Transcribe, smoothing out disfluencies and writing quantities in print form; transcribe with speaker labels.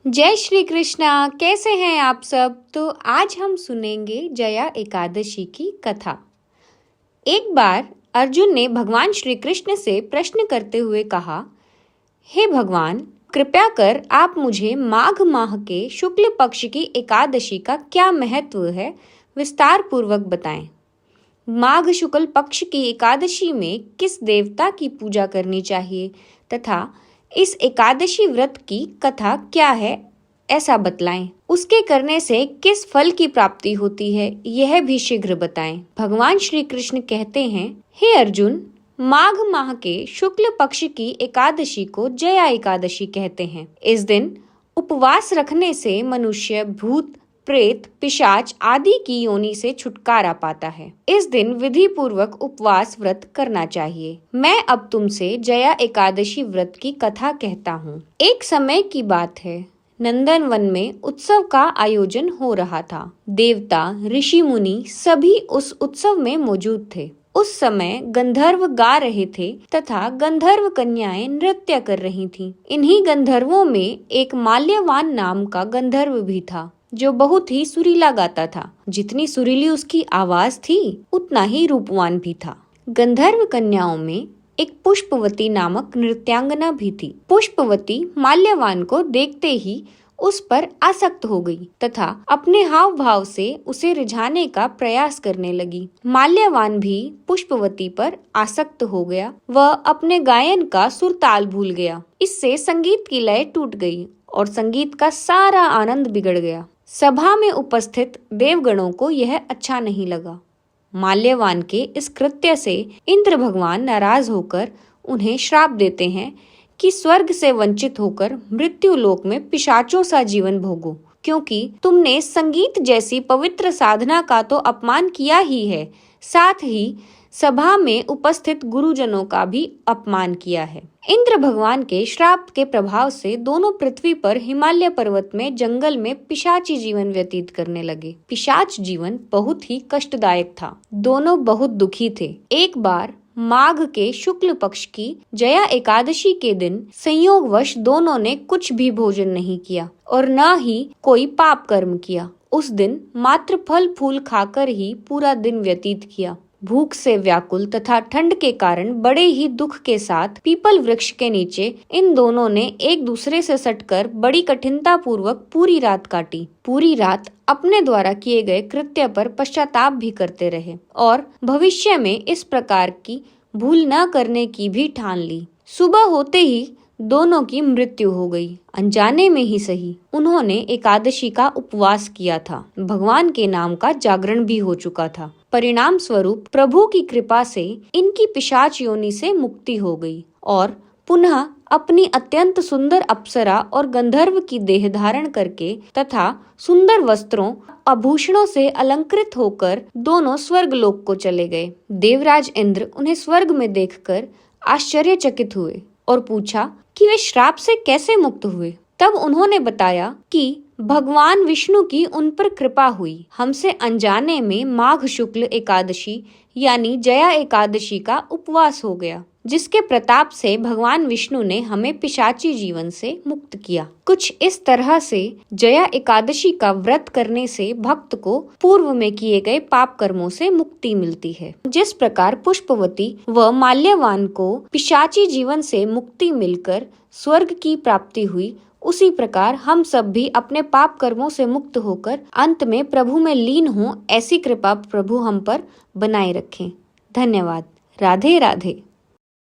Speaker 1: जय श्री कृष्णा। कैसे हैं आप सब। तो आज हम सुनेंगे जया एकादशी की कथा। एक बार अर्जुन ने भगवान श्री कृष्ण से प्रश्न करते हुए कहा, हे भगवान, कृपया कर आप मुझे माघ माह के शुक्ल पक्ष की एकादशी का क्या महत्व है, विस्तार पूर्वक बताएं। माघ शुक्ल पक्ष की एकादशी में किस देवता की पूजा करनी चाहिए तथा इस एकादशी व्रत की कथा क्या है, ऐसा बतलाएं। उसके करने से किस फल की प्राप्ति होती है, यह भी शीघ्र बताएं। भगवान श्री कृष्ण कहते हैं, हे अर्जुन, माघ माह के शुक्ल पक्ष की एकादशी को जया एकादशी कहते हैं। इस दिन उपवास रखने से मनुष्य भूत, प्रेत, पिशाच आदि की योनि से छुटकारा पाता है। इस दिन विधि पूर्वक उपवास व्रत करना चाहिए। मैं अब तुमसे जया एकादशी व्रत की कथा कहता हूँ। एक समय की बात है, नंदन वन में उत्सव का आयोजन हो रहा था। देवता, ऋषि मुनि सभी उस उत्सव में मौजूद थे। उस समय गंधर्व गा रहे थे तथा गंधर्व कन्याएं नृत्य कर रही थीं। इन्हीं गंधर्वों में एक माल्यवान नाम का गंधर्व भी था, जो बहुत ही सुरीला गाता था। जितनी सुरीली उसकी आवाज थी, उतना ही रूपवान भी था। गंधर्व कन्याओं में एक पुष्पवती नामक नृत्यांगना भी थी। पुष्पवती माल्यवान को देखते ही उस पर आसक्त हो गई तथा अपने हाव भाव से उसे रिझाने का प्रयास करने लगी। माल्यवान भी पुष्पवती पर आसक्त हो गया। वह अपने गायन का सुर ताल भूल गया। इससे संगीत की लय टूट गई और संगीत का सारा आनंद बिगड़ गया। सभा में उपस्थित देवगणों को यह अच्छा नहीं लगा। माल्यवान के इस कृत्य से इंद्र भगवान नाराज होकर उन्हें श्राप देते हैं कि स्वर्ग से वंचित होकर मृत्यु लोक में पिशाचों सा जीवन भोगो, क्योंकि तुमने संगीत जैसी पवित्र साधना का तो अपमान किया ही है, साथ ही सभा में उपस्थित गुरुजनों का भी अपमान किया है। इंद्र भगवान के श्राप के प्रभाव से दोनों पृथ्वी पर हिमालय पर्वत में जंगल में पिशाची जीवन व्यतीत करने लगे। पिशाच जीवन बहुत ही कष्टदायक था। दोनों बहुत दुखी थे। एक बार माघ के शुक्ल पक्ष की जया एकादशी के दिन संयोगवश दोनों ने कुछ भी भोजन नहीं किया और न ही कोई पाप कर्म किया। उस दिन मात्र फल फूल खाकर ही पूरा दिन व्यतीत किया। भूख से व्याकुल तथा ठंड के कारण बड़े ही दुख के साथ पीपल वृक्ष के नीचे इन दोनों ने एक दूसरे से सटकर बड़ी कठिनता पूर्वक पूरी रात काटी। पूरी रात अपने द्वारा किए गए कृत्य पर पश्चाताप भी करते रहे और भविष्य में इस प्रकार की भूल न करने की भी ठान ली। सुबह होते ही दोनों की मृत्यु हो गई। अनजाने में ही सही, उन्होंने एकादशी का उपवास किया था। भगवान के नाम का जागरण भी हो चुका था। परिणाम स्वरूप प्रभु की कृपा से इनकी पिशाच योनि से मुक्ति हो गई और पुनः अपनी अत्यंत सुंदर अप्सरा और गंधर्व की देह धारण करके तथा सुंदर वस्त्रों, आभूषणों से अलंकृत होकर दोनों स्वर्ग लोक को चले गए। देवराज इंद्र उन्हें स्वर्ग में देखकर आश्चर्यचकित हुए और पूछा कि वे श्राप से कैसे मुक्त हुए। तब उन्होंने बताया कि भगवान विष्णु की उन पर कृपा हुई। हमसे अनजाने में माघ शुक्ल एकादशी यानी जया एकादशी का उपवास हो गया, जिसके प्रताप से भगवान विष्णु ने हमें पिशाची जीवन से मुक्त किया। कुछ इस तरह से जया एकादशी का व्रत करने से भक्त को पूर्व में किए गए पाप कर्मों से मुक्ति मिलती है। जिस प्रकार पुष्पवती व माल्यवान को पिशाची जीवन से मुक्ति मिलकर स्वर्ग की प्राप्ति हुई, उसी प्रकार हम सब भी अपने पाप कर्मों से मुक्त होकर अंत में प्रभु में लीन हों, ऐसी कृपा प्रभु हम पर बनाए रखें। धन्यवाद। राधे राधे।